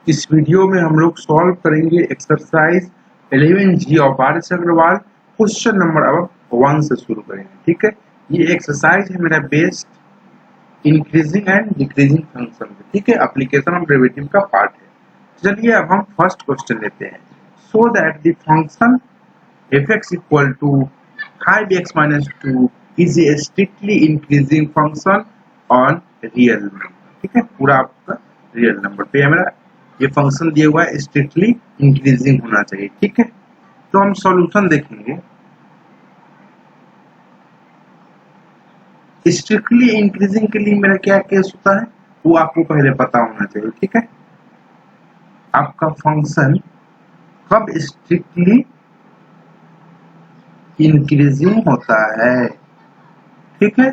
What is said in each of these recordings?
इस वीडियो में हम लोग सॉल्व करेंगे exercise 11G of R S. Agarwal. Question number अब 1 से शुरू करेंगे। ठीक है, ये एक्सरसाइज है मेरा based increasing and decreasing function में। ठीक है, एप्लीकेशन ऑफ डेरिवेटिव का पार्ट है। चलिए अब हम फर्स्ट क्वेश्चन लेते हैं। So that the function f(x) equal to 5x minus 2 is a strictly increasing function on real number. ठीक है, पूरा आपका रियल नंबर पे है मेरा ये फंक्शन दिया हुआ है, स्ट्रिक्टली इंक्रीजिंग होना चाहिए। ठीक है, तो हम सॉल्यूशन देखेंगे। स्ट्रिक्टली इंक्रीजिंग के लिए मेरा क्या केस होता है वो आपको पहले पता होना चाहिए। ठीक है, आपका फंक्शन कब स्ट्रिक्टली इंक्रीजिंग होता है। ठीक है,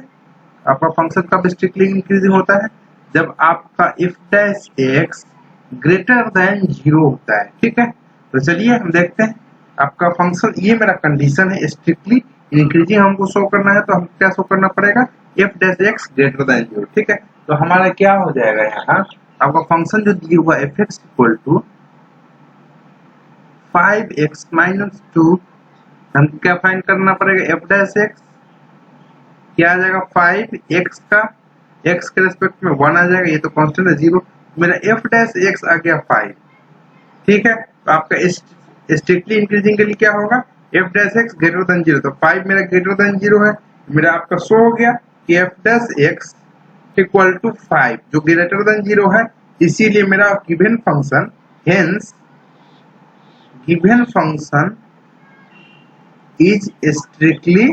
आपका फंक्शन कब स्ट्रिक्टली इंक्रीजिंग होता है, जब आपका if dash x greater than 0 होता है। ठीक है, तो चलिए हम देखते हैं आपका फंक्शन। ये मेरा कंडीशन है, स्ट्रिक्टली इंक्रीजिंग हमको शो करना है, तो हम क्या शो करना पड़ेगा, if dash x greater than 0। ठीक है, तो हमारा क्या हो जाएगा यहाँ, आपका फंक्शन जो दिया हुआ f x equal to 5x minus 2, हमको क्या फाइंड करना पड़ेगा, एफ डैश एक्स क्या आ जाएगा 5x का x के रेस्पेक्ट में 1 आ जाएगा, ये तो कांस्टेंट है 0। मेरा एफ डैश एक्स आ गया 5। ठीक है, तो आपका स्ट्रिक्टली इंक्रीजिंग के लिए क्या होगा, F dash x greater than 0। तो 5 मेरा ग्रेटर देन 0 है, मेरा आपका शो हो गया कि f dash x equal to 5 जो ग्रेटर देन 0 है, इसीलिए मेरा given function hence given function is strictly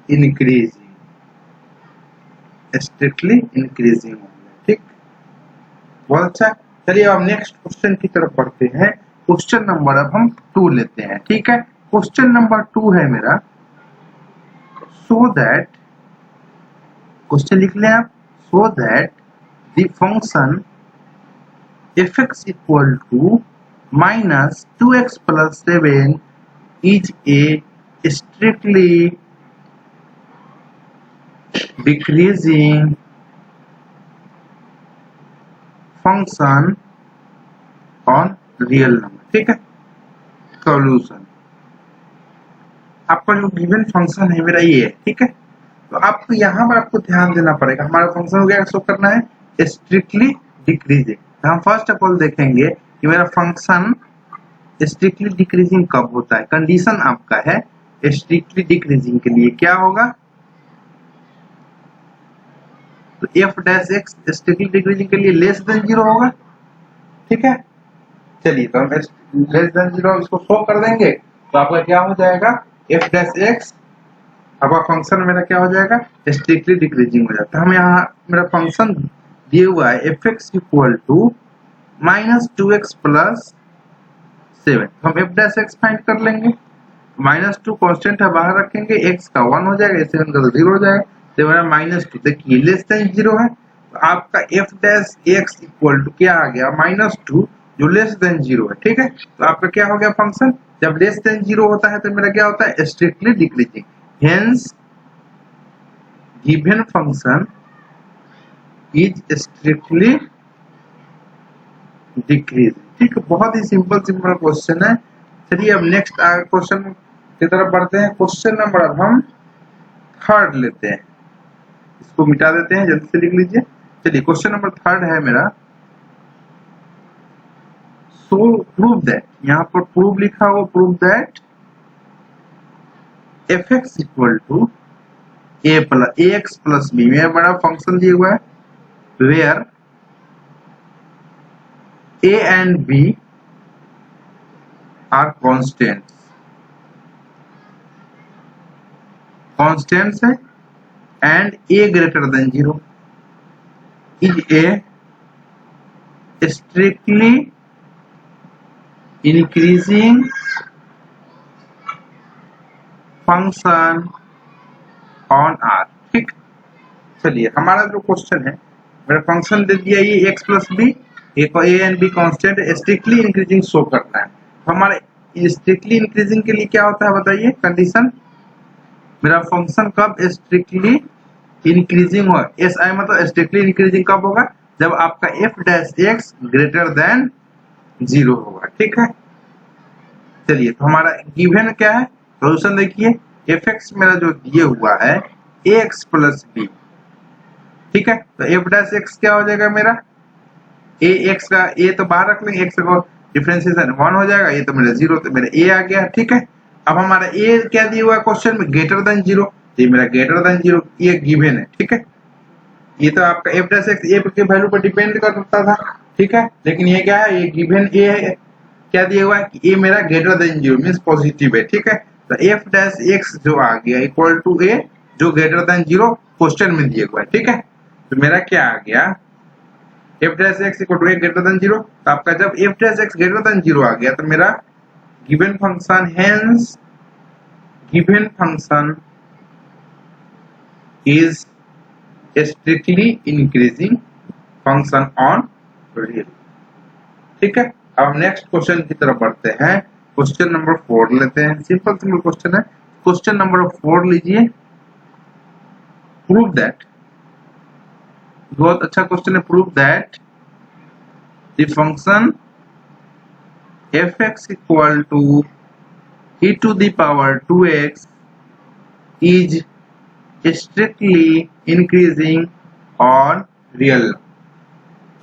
increasing, strictly increasing. ठीक, बहुत अच्छा। चलिए अब नेक्स्ट क्वेश्चन की तरफ बढ़ते हैं। क्वेश्चन नंबर अब हम 2 लेते हैं। ठीक है, क्वेश्चन नंबर 2 है मेरा, सो दैट, क्वेश्चन लिख लें आप, so that the function f(x) equal to minus 2x plus 7 is a strictly decreasing function on real number. ठीक है, सॉल्यूशन आपका जो गिवन फंक्शन है मेरा ये है। ठीक है, तो आपको यहाँ पर आपको ध्यान देना पड़ेगा, हमारा फंक्शन क्या शो करना है, स्ट्रिक्टली डिक्रीजिंग। हम फर्स्ट ऑफ ऑल देखेंगे कि मेरा फंक्शन स्ट्रिक्टली डिक्रीजिंग कब होता है। कंडीशन आपका है स्ट्रिक्टली डिक्रीजिंग के लिए क्या होगा, तो F dash x strictly decreasing के लिए लेस देन 0 होगा। ठीक है, चलिए तो हम लेस देन 0 इसको शो कर देंगे, तो आपका क्या हो जाएगा, एफ डैश एक्स आपका फंक्शन मेरा क्या हो जाएगा, स्ट्रिक्टली डिक्रीजिंग हो जाता है। हम यहाँ मेरा फंक्शन दिया हुआ है f x equal to minus 2x plus 7, हम एफ डैश एक्स फाइंड कर लेंगे। माइनस 2 कॉन्स्टेंट है, बाहर रखेंगे, x का 1 हो जाएगा, 7 का तो 0 हो जाएगा, तो मेरा माइनस 2 देखिए लेस देन 0 है, तो आपका f dash x equal to क्या आ गया, माइनस 2 जो लेस देन 0 है। ठीक है, तो आपका क्या हो गया फंक्शन, जब लेस देन 0 होता है तो मेरा क्या होता है, strictly decreasing. Hence given function is strictly decreasing. ठीक है, बहुत ही सिंपल क्वेश्चन है। चलिए अब नेक्स्ट क्वेश्चन की तरफ बढ़ते हैं। क्वेश्चन नंबर अब हम 3 लेते हैं, इसको मिटा देते हैं, जल्दी से लिख लीजिए। चलिए क्वेश्चन नंबर 3 है मेरा, सो प्रूव दैट, यहाँ पर प्रूव लिखा हुआ, prove that f x equal to a plus x plus b में बड़ा फंक्शन दिया हुआ है, where a and b are constants है, and a greater than 0 is a strictly increasing function on R। ठीक, चलिए हमारा जो क्वेश्चन है, मेरा फंक्शन दे दिया ये x plus b, a and b constant strictly increasing show करना है। तो हमारे स्ट्रिक्टली इंक्रीजिंग के लिए क्या होता है बताइए, कंडीशन मेरा फंक्शन कब स्ट्रिक्टली इंक्रीजिंग हो, एस आई मतलब स्ट्रिक्टली इंक्रीजिंग कब होगा, जब आपका f dash x greater than 0 होगा। ठीक है, चलिए तो हमारा गिवन क्या है, सोल्यूशन देखिए, एफ एक्स मेरा जो दिए हुआ है ए एक्स प्लस बी। ठीक है, तो एफ डैश एक्स क्या हो जाएगा मेरा, ए एक्स का ए तो बाहर रख लेंगे, एक्स का डिफरेंशिएशन 1 हो जाएगा, ये तो मेरा 0, तो मेरा ए आ गया। ठीक है, अब हमारा ए क्या दिया हुआ है क्वेश्चन में, ग्रेटर देन 0, ये मेरा ग्रेटर देन 0 ये गिवन है। ठीक है, ये तो आपका एफ डैश एक्स ए के वैल्यू पर डिपेंड करता था। ठीक है, लेकिन ये क्या है, ये गिवन ए है, क्या दिया हुआ है कि ए मेरा ग्रेटर देन 0 मींस पॉजिटिव है। ठीक है, तो एफ डैश एक्स जो आ गया इक्वल टू ए जो ग्रेटर देन 0 क्वेश्चन में दिया हुआ है। ठीक है, तो मेरा क्या आ गया, f dash x equal to a greater than 0। तो आपका जब f dash x greater than 0 आ गया तो मेरा given function, hence given function is strictly increasing function on real. ठीक है, अब हम नेक्स्ट क्वेश्चन की तरफ बढ़ते हैं। क्वेश्चन नंबर 4 लेते हैं, सिंपल क्वेश्चन है। क्वेश्चन नंबर 4 लीजिए, प्रूव दैट, बहुत अच्छा क्वेश्चन है, prove that the function f x equal to e to the power 2x is strictly increasing on real.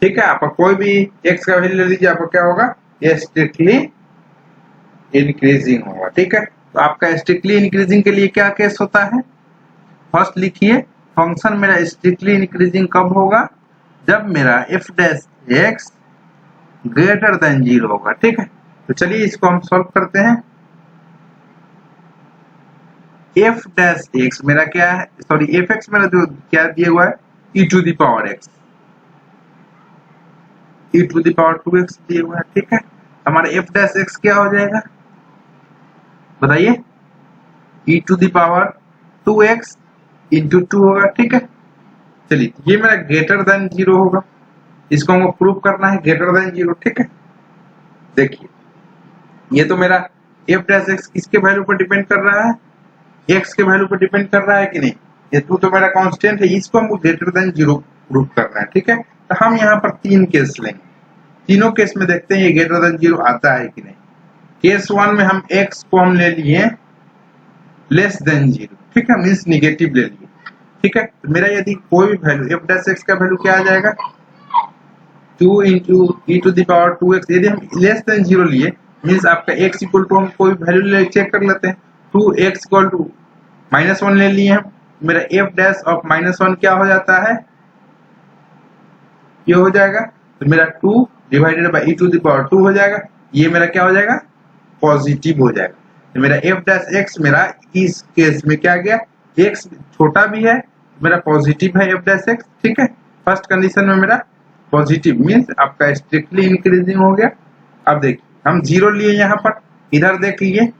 ठीक है, आपका कोई भी x का वैल्यू ले लीजिए, आपका क्या होगा, ये स्ट्रिक्टली इंक्रीजिंग होगा। ठीक है, तो आपका स्ट्रिक्टली इंक्रीजिंग के लिए क्या केस होता है, फर्स्ट लिखिए, फंक्शन मेरा स्ट्रिक्टली इंक्रीजिंग कब होगा, जब मेरा F dash x greater than 0 होगा। ठीक है, तो चलिए इसको हम सॉल्व करते हैं। एफ डैश एक्स मेरा क्या है, सॉरी एफ एक्स मेरा जो क्या दिया हुआ है, e to the power x, e to the power 2x दिया हुआ है। ठीक है, हमारा एफ डैश एक्स क्या हो जाएगा बताइए, e to the power 2x into 2 होगा। ठीक है, चलिए ये मेरा ग्रेटर देन 0 होगा, इसको हमको प्रूव करना है ग्रेटर देन 0। ठीक है, देखिए ये तो मेरा एफ डैश एक्स किसके वैल्यू पर डिपेंड कर रहा है, x के वैल्यू पर डिपेंड कर रहा है कि नहीं, ये 2 तो मेरा कांस्टेंट है, इसको हमको ग्रेटर देन 0 प्रूव करना है। ठीक है, तो हम यहाँ पर 3 केस लेंगे, तीनों केस में देखते हैं ये ग्रेटर देन 0 आता है कि नहीं। केस 1 में हम x को हम ले लिए लेस देन 0। ठीक है, मींस निगेटिव ले लिए। ठीक है, तो मेरा यदि कोई भी वैल्यू एफ डैश एक्स का वैल्यू क्या आ जाएगा, 2 into e to the power 2x, यदि हम लेस देन 0 लिए मींस आपका x इक्वल टू, हम कोई वैल्यू ले चेक कर लेते हैं, 2x इक्वल टू -1 ले लिए हम, मेरा एफ डैश ऑफ -1 क्या हो जाता है, ये हो जाएगा, तो मेरा 2 divided by e to the power 2 हो जाएगा, ये मेरा क्या हो जाएगा, पॉजिटिव हो जाएगा। तो मेरा एफ डैश एक्स मेरा इस केस में क्या गया, x छोटा भी है, मेरा पॉजिटिव है एफ डैश एक्स। ठीक है, फर्स्ट कंडीशन में मेरा पॉजिटिव मींस आपका स्ट्रिक्टली इंक्रीजिंग हो गया। अब देखिए हम 0 लिए यहाँ पर, इधर देख लीजिए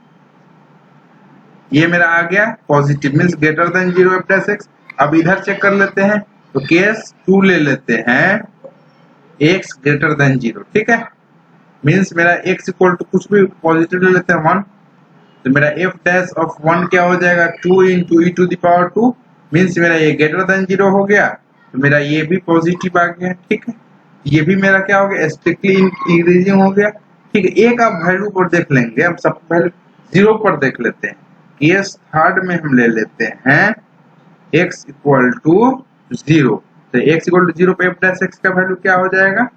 ये मेरा आ गया positive means greater than 0 F dash x. अब इधर चेक कर लेते हैं, तो केस 2 ले लेते हैं, x ग्रेटर देन 0। ठीक है, मींस मेरा x इक्वल टू कुछ भी पॉजिटिव ले लेते हैं 1, तो मेरा एफ डैश ऑफ 1 क्या हो जाएगा, 2 into e to the power 2 means मेरा ये ग्रेटर देन 0 हो गया, तो मेरा ये भी पॉजिटिव आ गया। ठीक है, ये भी मेरा क्या हो गया, स्ट्रिक्टली इंक्रीजिंग हो गया। ठीक है, एक आप वैल्यू पर देख लेंगे, हम सब पहले 0 पर देख लेते हैं। केस थर्ड में हम ले लेते हैं x इक्वल टू 0, तो x इक्वल टू 0 पे एफ डैश एक्स का वैल्यू क्या हो जाएगा,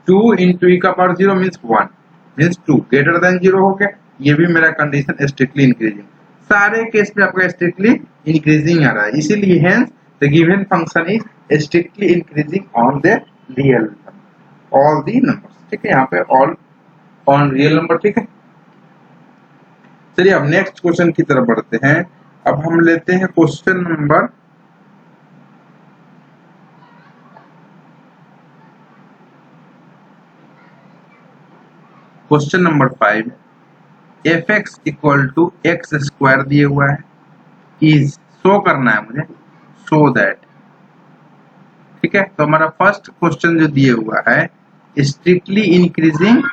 2 इंटू e का power 0 means 1 means 2 greater than 0 हो गया। ये भी मेरा कंडीशन स्ट्रिक्टली इंक्रीजिंग, सारे केस में आपका स्ट्रिक्टली इंक्रीजिंग आ रहा है, इसीलिए hence the given function is strictly increasing on the real all the numbers. ठीक है, यहाँ पे ऑल ऑन रियल नंबर। ठीक है, चलिए अब नेक्स्ट क्वेश्चन की तरफ बढ़ते हैं। अब हम लेते हैं question number question number 5, f x equal to x square दिए हुआ है, इज शो करना है मुझे, शो दैट। ठीक है, तो हमारा फर्स्ट क्वेश्चन जो दिए हुआ है स्ट्रिक्टली इंक्रीजिंग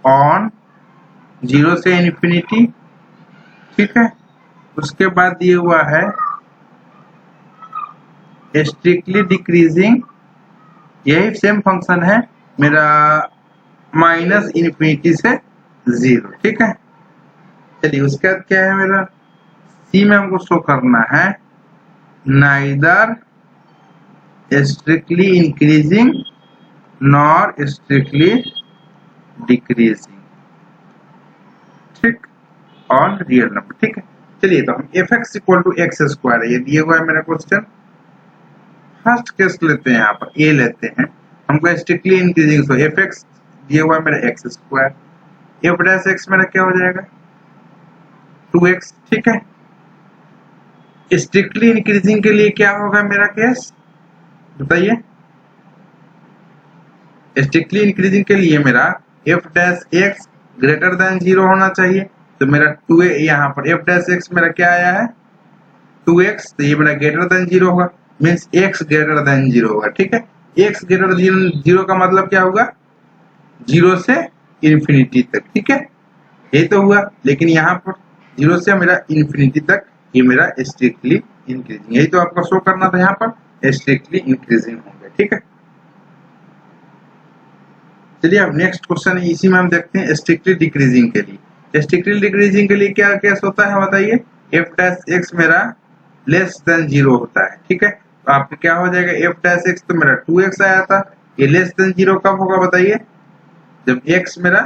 ऑन 0 से इन्फिनिटी। ठीक है, उसके बाद दिए हुआ है स्ट्रिक्टली डिक्रीजिंग यही सेम फंक्शन है मेरा माइनस इन्फिनिटी से 0, ठीक है। चलिए उसके बाद क्या है मेरा सी में हमको शो करना है neither strictly increasing nor strictly decreasing, ठीक, ऑन रियल नंबर, ठीक है। चलिए तो हम f x equal to x square है, ये दिया हुआ है मेरा क्वेश्चन। फर्स्ट केस लेते हैं, यहाँ पर ए लेते हैं, हमको स्ट्रिक्टली इंक्रीजिंग, सो एफ एक्स दिया हुआ है मेरा x square, F dash x मेरा क्या हो जाएगा 2x, ठीक है। स्ट्रिक्टली इंक्रीजिंग के लिए क्या होगा मेरा केस बताइए। स्ट्रिक्टली इंक्रीजिंग के लिए मेरा F dash x greater than 0 होना चाहिए, तो मेरा 2 यहाँ पर एफ डैश एक्स मेरा क्या आया है 2x, तो ये मेरा ग्रेटर देन 0 होगा, मीन्स x ग्रेटर देन 0 होगा, ठीक है। x ग्रेटर देन 0 का मतलब क्या होगा 0 से इन्फिनिटी तक, ठीक है, ये तो हुआ। लेकिन यहाँ पर 0 से मेरा इन्फिनिटी तक ये मेरा स्ट्रिक्टली इंक्रीजिंग, यही तो आपको शो करना था, यहाँ पर स्ट्रिक्टली इंक्रीजिंग होंगे, ठीक है। चलिए अब नेक्स्ट क्वेश्चन है, इसी में हम देखते हैं स्ट्रिक्टली डिक्रीजिंग के लिए। स्ट्रिक्टली डिक्रीजिंग के लिए क्या केस होता है बताइए, एफ डैश एक्स मेरा लेस देन 0 होता है, ठीक है। तो आपका क्या हो जाएगा एफ डैश एक्स, तो मेरा 2x आया था, ये लेस देन 0 कब होगा बताइए, जब x मेरा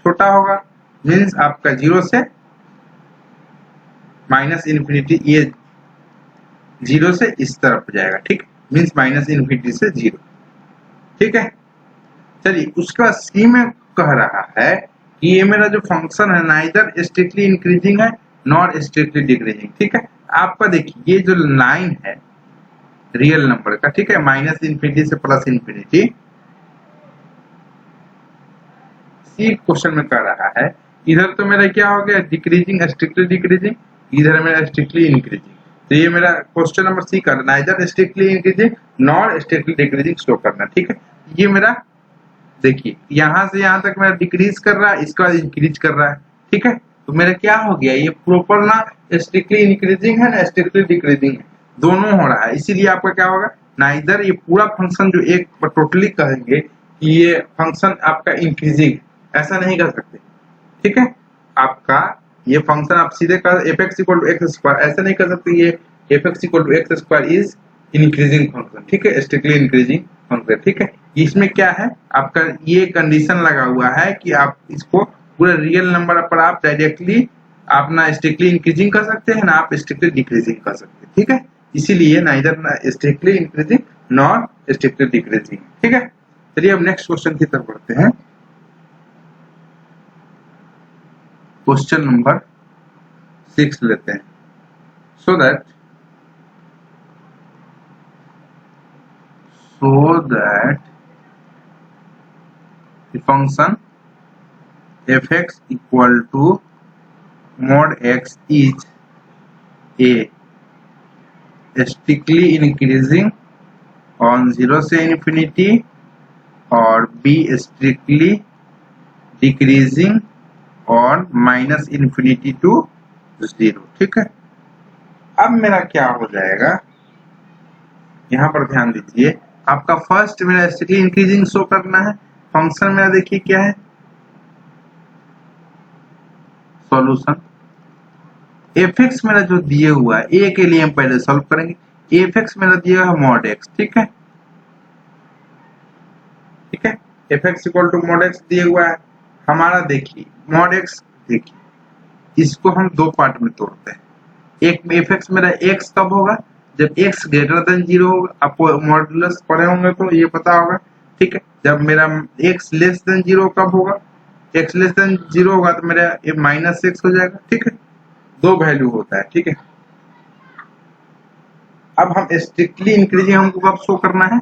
छोटा होगा, मीन्स आपका 0 से माइनस इन्फिनिटी, ये 0 से इस तरफ जाएगा, ठीक, मीन्स माइनस इन्फिनिटी से 0, ठीक है। चलिए उसके बाद सी में कह रहा है कि ये मेरा जो फंक्शन है नाइदर स्ट्रिक्टली इंक्रीजिंग है नॉट स्ट्रिक्टली डिक्रीजिंग, ठीक है। आपका देखिए ये जो लाइन है रियल नंबर का, ठीक है, माइनस इन्फिनिटी से प्लस इन्फिनिटी, सी क्वेश्चन में कह रहा है इधर तो मेरा क्या हो गया डिक्रीजिंग स्ट्रिक्टली डिक्रीजिंग, इधर मेरा स्ट्रिक्टली इंक्रीजिंग, तो ये मेरा क्वेश्चन नंबर सी का neither strictly increasing not strictly decreasing show करना, ठीक है। ये मेरा देखिए यहां से यहां तक मेरा डिक्रीज कर रहा है, इसके बाद इंक्रीज कर रहा है, ठीक है। तो मेरा क्या हो गया ये प्रॉपर ना स्ट्रिक्टली इंक्रीजिंग है ना स्ट्रिक्टली डिक्रीजिंग है, दोनों हो रहा है, इसीलिए आपका क्या होगा नाइदर, ये पूरा फंक्शन जो एक टोटली कहेंगे कि ये फंक्शन आपका इंक्रीजिंग, ऐसा नहीं कर सकते, ठीक है। आपका ये फंक्शन आप सीधे कर f x equal to x square ऐसा नहीं कर सकते, ये f x equal to x square is increasing function, ठीक है, स्ट्रिक्टली इंक्रीजिंग फंक्शन, ठीक है। इसमें क्या है आपका ये कंडीशन लगा हुआ है कि आप इसको पूरे रियल नंबर पर आप डायरेक्टली आप ना स्ट्रिक्टली इंक्रीजिंग कर सकते हैं ना आप स्ट्रिक्टली डिक्रीजिंग कर सकते हैं, ठीक है। इसीलिए neither strictly increasing not strictly decreasing, ठीक है। चलिए अब नेक्स्ट क्वेश्चन की तरफ बढ़ते हैं। क्वेश्चन नंबर 6 लेते हैं, so that the function f(x) equal to mod x is a strictly increasing on 0 से infinity और b strictly decreasing on minus infinity to 0, ठीक है। अब मेरा क्या हो जाएगा यहाँ पर ध्यान दीजिए, आपका फर्स्ट मेरा स्ट्रिक्टली इंक्रीजिंग शो करना है, फंक्शन मेरा देखिए क्या है सॉल्यूशन एफ एक्स मेरा जो दिए हुआ है ए के लिए हम पहले सॉल्व करेंगे, एफ एक्स मेरा दिया है मॉड एक्स, ठीक है, ठीक है, f x equal to mod x दिए हुआ है हमारा। देखिए मॉड एक्स, देखिए इसको हम दो पार्ट में तोड़ते हैं, एक में एफ एक्स मेरा एक्स कब होगा जब एक्स ग्रेटर देन 0 होगा, आपको मॉडुलस पढ़े होंगे तो ये पता होगा, ठीक है। जब मेरा एक्स लेस देन 0 कब होगा, एक्स लेस देन 0 होगा तो मेरा ये माइनस एक्स हो जाएगा, ठीक है, दो वैल्यू होता है, ठीक है। अब हम स्ट्रिक्टली इंक्रीजिंग हमको कब शो करना है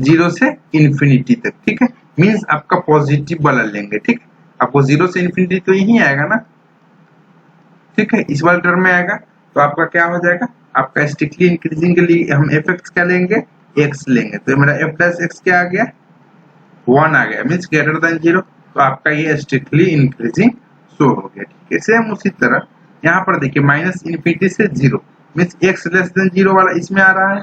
0 से इन्फिनिटी तक, ठीक है, मींस आपका पॉजिटिव वाला लेंगे, ठीक है, आपको 0 से इन्फिनिटी तो यही आएगा ना, ठीक है, इस वाले टर्म में आएगा, तो आपका क्या हो जाएगा आपका स्ट्रिक्टली इंक्रीजिंग के लिए हम एफ एक्स क्या लेंगे एक्स लेंगे, तो मेरा एफ प्लस एक्स क्या आ गया 1 आ गया, मींस ग्रेटर देन 0, तो आपका ये स्ट्रिक्टली इंक्रीजिंग शो हो गया, ठीक है। सेम उसी तरह यहाँ पर देखिए माइनस इन्फिनिटी से 0 मींस एक्स लेस देन 0 वाला इसमें आ रहा है,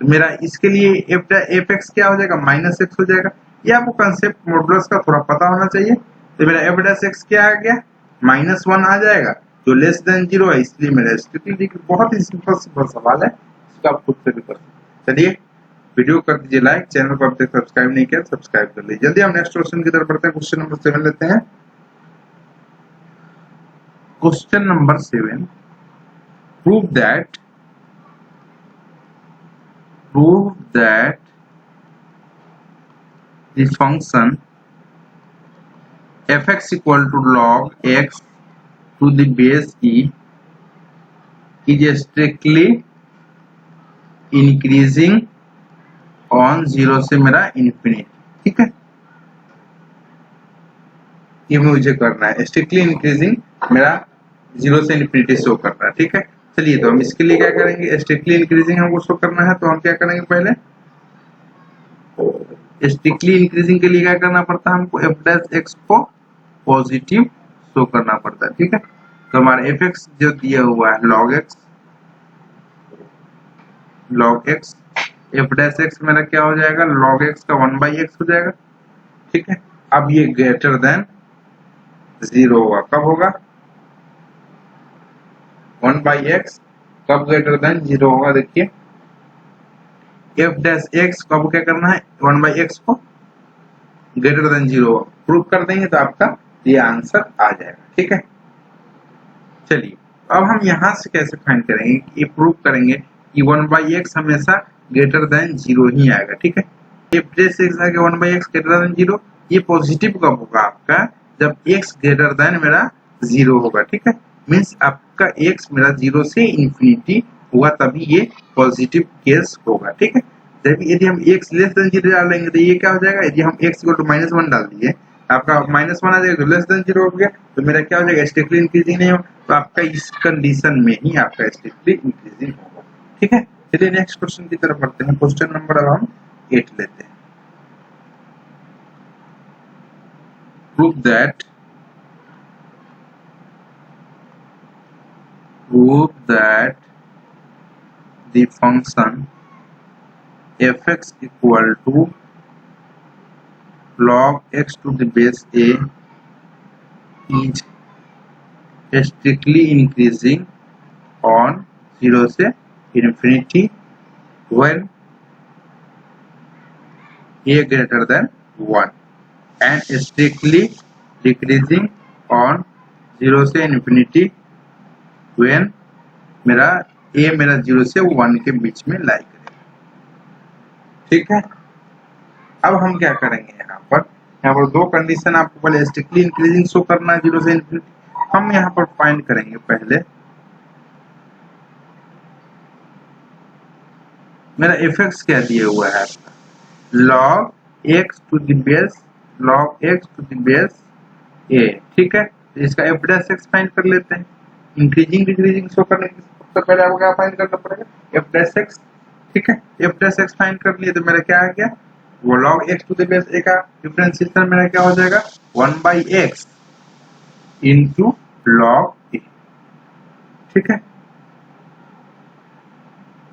तो मेरा इसके लिए एफ एक्स क्या हो जाएगा, माइनस एक्स हो जाएगा। ये आपको कंसेप्ट मॉडुलस का थोड़ा पता होना चाहिए। तो मेरा एफ डैश एक्स क्या आ गया, -1 आ जाएगा, जो लेस देन 0 है, इसलिए मेरा स्टेटिक। बहुत ही सिंपल सवाल है, इसको आप खुद से भी कर सकते। चलिए वीडियो कर दीजिए लाइक, चैनल को अब तक सब्सक्राइब नहीं किया सब्सक्राइब कर लीजिए। जल्दी हम नेक्स्ट क्वेश्चन की तरफ बढ़ते हैं। क्वेश्चन नंबर 7 लेते हैं। Question number 7, prove that the function fx equal to log x to the base e is strictly increasing on 0 से मेरा इंफिनिटी। ठीक है, ये मुझे करना है, स्ट्रिक्टली इंक्रीजिंग मेरा 0 से इंफिनिटी शो करना है। ठीक है, चलिए तो हम इसके लिए क्या करेंगे, स्ट्रिक्टली इंक्रीजिंग हमको शो करना है, तो हम क्या करेंगे, पहले स्ट्रिक्टली इंक्रीजिंग के लिए क्या करना पड़ता है, हमको एफ डैश एक्स को पॉजिटिव शो करना पड़ता है। ठीक है, तो हमारा एफ एक्स जो दिया हुआ है log x, F dash x मेरा क्या हो जाएगा, लॉग एक्स का 1/x हो जाएगा। ठीक है, अब ये ग्रेटर देन 0 होगा, कब होगा, 1/x कब ग्रेटर देन 0 होगा, देखिए एफ डैश एक्स को अब क्या करना है, 1/x को ग्रेटर देन 0 प्रूव कर देंगे तो आपका ये आंसर आ जाएगा। ठीक है, चलिए अब हम यहां से कैसे फाइंड करेंगे, ये प्रूव करेंगे कि 1/x हमेशा ग्रेटर देन 0 ही आएगा। ठीक है, एफ डैश एक्स आगे 1/x ग्रेटर देन 0, ये पॉजिटिव कब होगा आपका, जब x ग्रेटर देन मेरा 0 होगा। ठीक है, मीन्स आपका x मेरा 0 से इंफिनिटी हुआ तभी ये पॉजिटिव केस होगा। ठीक है, जब यदि हम x लेस देन 0 डाल देंगे तो ये क्या हो जाएगा, यदि हम x -1 डाल दिए आपका -1 आ जाएगा, तो लेस देन 0 हो गया, तो मेरा क्या हो जाएगा, स्ट्रिक्टली इंक्रीजिंग नहीं हो, तो आपका इस कंडीशन में ही आपका स्ट्रिक्टली इंक्रीजिंग होगा। ठीक है, चलिए नेक्स्ट क्वेश्चन की तरफ बढ़ते हैं। क्वेश्चन नंबर अब हम 8 लेते हैं। prove that the function fx equal to log x to the base a is strictly increasing on 0 से infinity when a greater than 1 and strictly decreasing on 0 से infinity when मेरा a मेरा 0 से 1 के बीच में लाई करेगा। ठीक है, अब हम क्या करेंगे, यहाँ पर दो कंडीशन आपको पहले स्ट्रिक्टली इंक्रीजिंग शो करना है 0 से इंफिनिटी, हम यहाँ पर फाइंड करेंगे पहले मेरा fx क्या दिया हुआ है आपका, log x to the base a। ठीक है, तो इसका f डैश x फाइंड कर लेते हैं। इंक्रीजिंग डिक्रीजिंग शो करने के सबसे पहले आपको क्या फाइंड करना पड़ेगा, f डैश x। ठीक है, f डैश x फाइंड कर लिए तो मेरा क्या आ गया, वो log x to the base a का डिफरेंशिएशन मेरा क्या हो जाएगा, 1/x into log a। ठीक है,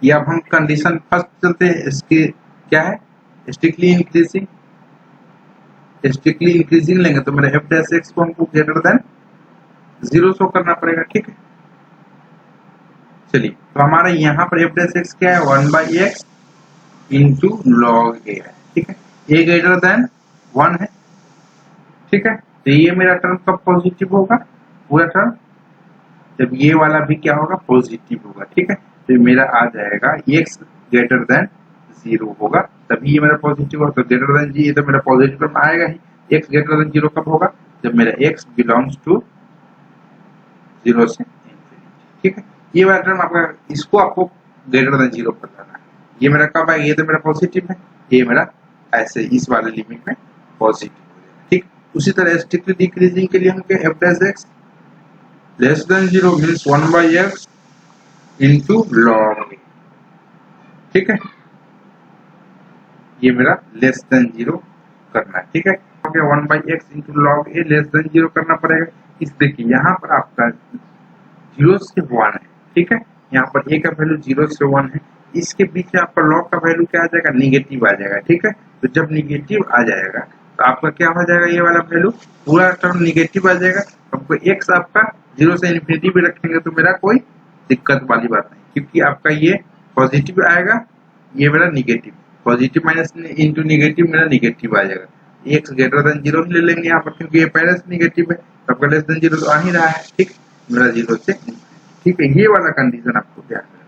ये अब हम कंडीशन फर्स्ट चलते हैं, इसकी क्या है, स्ट्रिक्टली इंक्रीजिंग लेंगे तो मेरा f डैश x को हमको ग्रेटर देन 0 शो करना पड़ेगा। ठीक है, चलिए तो हमारा यहाँ पर f डैश x क्या है, 1/x into log a है। ठीक है, a ग्रेटर देन 1 है। ठीक है, तो ये मेरा टर्म कब पॉजिटिव होगा, पूरा टर्म जब ये वाला भी क्या होगा, पॉजिटिव होगा। ठीक है, तो मेरा आ जाएगा x ग्रेटर देन 0 होगा, तभी ये मेरा पॉजिटिव होगा। तो ग्रेटर देन जी, ये तो मेरा पॉजिटिव टर्म आएगा ही। x ग्रेटर देन 0 कब होगा, जब मेरा x बिलोंग्स टू 0 से इंफिनिटी। ठीक है, ये वाला टर्म आपका, इसको आपको ग्रेटर देन 0 पर लाना है। ये मेरा कब आएगा, ये तो मेरा पॉजिटिव है, ये मेरा ऐसे इस वाले लिमिट में पॉजिटिव हो जाएगा। ठीक, उसी तरह स्ट्रिक्टली डिक्रीजिंग के लिए हम क्या, f dash x less than 0 means 1/x into log a। ठीक है, ये मेरा लेस देन 0 करना है। ठीक है, 1/x into log a less than 0 करना पड़ेगा। इस देखिए यहाँ पर आपका 0 से 1 है। ठीक है, यहाँ पर a का वैल्यू 0 से 1 है, इसके पीछे आपका लॉग का वैल्यू क्या आ जाएगा, निगेटिव आ जाएगा। ठीक है, तो जब निगेटिव आ जाएगा तो आपका क्या हो जाएगा, ये वाला वैल्यू पूरा टर्म निगेटिव आ जाएगा। आपको एक्स आपका 0 से इन्फिनिटी भी रखेंगे तो मेरा कोई दिक्कत वाली बात नहीं, क्योंकि आपका ये पॉजिटिव आएगा, ये मेरा negative, positive minus into negative मेरा निगेटिव आ जाएगा। एक्स ग्रेटर देन 0 ले लेंगे यहाँ पर, क्योंकि ये पहले से निगेटिव है, आपका लेस देन 0 तो आ ही रहा है। ठीक, मेरा 0 से, ठीक है, ये वाला कंडीशन आपको ध्यान रखना।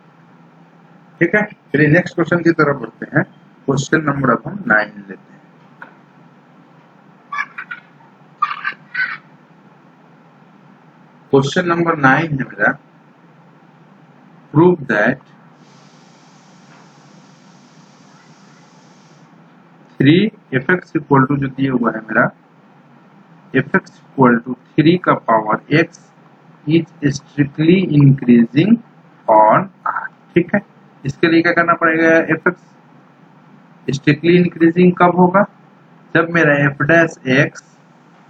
ठीक है, चलिए नेक्स्ट क्वेश्चन की तरफ बढ़ते हैं। क्वेश्चन नंबर अब हम 9 लेते हैं। क्वेश्चन नंबर 9 है मेरा, prove that 3fx equal to, जो दिया हुआ है मेरा fx इक्वल टू 3 का power x is strictly increasing on r। ठीक है, इसके लिए क्या करना पड़ेगा, fx स्ट्रिक्टली इंक्रीजिंग कब होगा, जब मेरा f dash x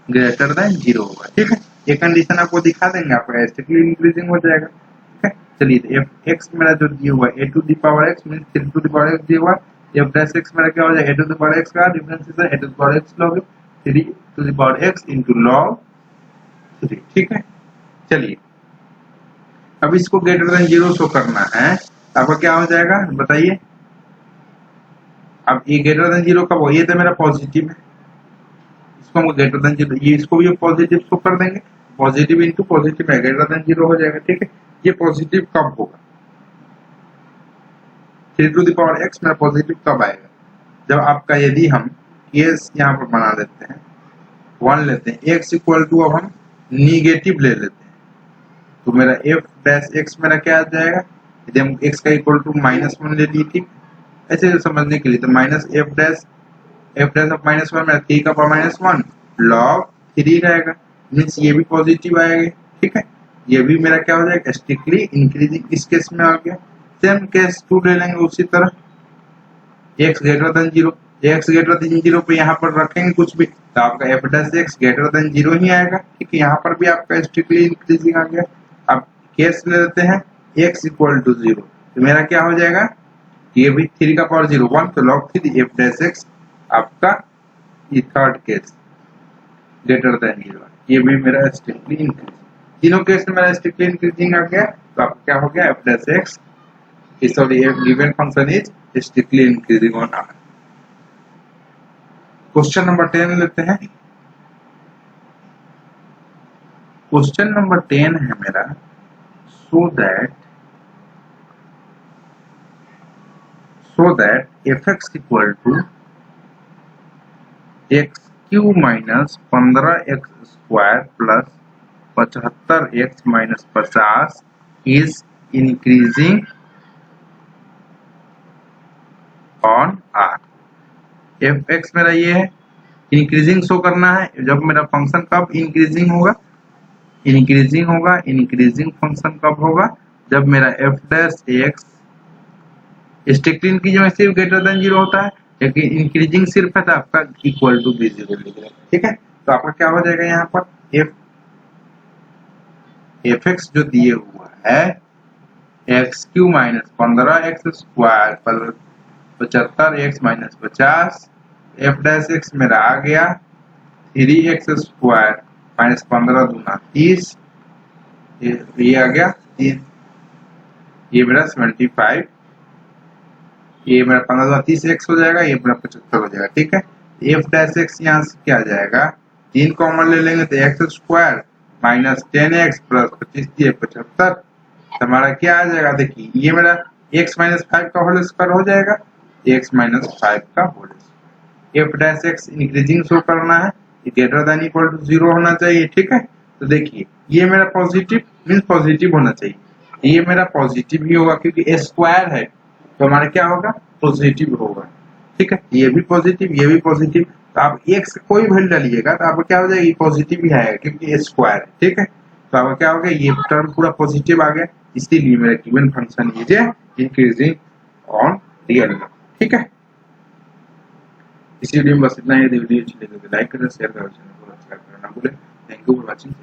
greater than 0 होगा। ठीक है, ये कंडीशन आपको दिखा देंगे, आपका स्ट्रिक्टली इंक्रीजिंग हो जाएगा। ठीक है, चलिए f(x) मेरा जो दिया हुआ है a to the power x means 3 to the power x दिया हुआ है, f डैश x मेरा क्या हो जाएगा, a to the power x का डिफरेंस है a to the power x log 3 to the power x into log 3। ठीक है, चलिए अब इसको ग्रेटर देन 0 शो करना है, आपका क्या हो जाएगा बताइए। अब ये ग्रेटर देन 0 कब हो, ये तो मेरा पॉजिटिव है, इसको हम ग्रेटर देन 0, ये इसको भी पॉजिटिव शो कर देंगे, पॉजिटिव इंटू पॉजिटिव है ग्रेटर देन 0 हो जाएगा। ठीक है, ये पॉजिटिव कब होगा, 3 टू द पावर x मेरा पॉजिटिव कब आएगा, जब आपका, यदि हम केस यहाँ पर बना देते हैं 1 लेते हैं, x इक्वल टू अब हम निगेटिव ले लेते हैं, तो मेरा f डैश x मेरा क्या आ जाएगा, यदि हम x का इक्वल टू -1 ले लिए, ठीक, ऐसे समझने के लिए तो माइनस f डैश ऑफ -1 मेरा 3 का पावर -1 log 3 रहेगा, मीन्स ये भी पॉजिटिव आएगा। ठीक है, ये भी मेरा क्या हो जाएगा, स्ट्रिक्टली इंक्रीजिंग, इस केस में आ गया। सेम केस 2 ले लेंगे उसी तरह, x greater than 0, x greater than 0 पे यहाँ पर रखेंगे कुछ भी तो आपका f dash x greater than 0 ही आएगा। ठीक है, यहाँ पर भी आपका स्ट्रिक्टली इंक्रीजिंग आ गया। अब केस ले लेते हैं x इक्वल टू 0, तो मेरा क्या हो जाएगा, ये भी 3 का पावर 0 1, तो log 3 f डैश x आपका ये थर्ड केस ग्रेटर देन 0, ये भी मेरा स्ट्रिक्टली इंक्रीजिंग, तीनों केस में मेरा स्ट्रिक्टली इंक्रीजिंग आ गया। तो आपका क्या हो गया, f dash x sorry f given function is strictly increasing on r। Question number 10 लेते हैं। क्वेश्चन नंबर 10 है मेरा, so that fx equal to x cube minus 15x square plus 75x minus 50 is increasing on r। fx मेरा ये है, increasing show करना है, जब मेरा फंक्शन कब इंक्रीजिंग होगा, इंक्रीजिंग फंक्शन कब होगा, जब मेरा f dash x strictly increasing सिर्फ ग्रेटर देन 0 होता है, लेकिन इंक्रीजिंग सिर्फ है तो आपका इक्वल टू भी 0 लिख रहा है। ठीक है, तो आपका क्या हो जाएगा, यहाँ पर fx जो दिए हुआ है x cube minus 15x square plus 75x minus 50, f dash x मेरा आ गया 3x स्क्वायर माइनस 15 दूना 30, ये आ गया 3, ये मेरा 75, ये मेरा 15 दूना 30x हो जाएगा, ये मेरा 75 हो जाएगा। ठीक है, f डैश x यहाँ से क्या आ जाएगा, 3 कॉमन ले लेंगे तो x square minus 10x plus 25 दिए 75, हमारा क्या आ जाएगा, देखिए ये मेरा x माइनस 5 का होल स्क्वायर हो जाएगा, x माइनस 5 का whole square. f dash x increasing show करना है, ग्रेटर देन इक्वल टू 0 होना चाहिए। ठीक है, तो देखिए ये मेरा पॉजिटिव मींस पॉजिटिव होना चाहिए, ये मेरा पॉजिटिव ही होगा क्योंकि स्क्वायर है, तो हमारा क्या होगा, पॉजिटिव होगा। ठीक है, ये भी पॉजिटिव, ये भी पॉजिटिव, तो आप x का कोई वैल्यू डालिएगा तो आपको क्या हो जाएगा, ये पॉजिटिव ही आएगा क्योंकि स्क्वायर है। ठीक है, तो आपका क्या हो गया, ये टर्म पूरा पॉजिटिव आ गया, इसीलिए मेरा given function is increasing on real number. ठीक है, इसी वीडियो में बस इतना ही। यदि वीडियो अच्छी लगे तो लाइक करें, शेयर करें, चैनल को सब्सक्राइब करना ना भूलें। Thank you for watching.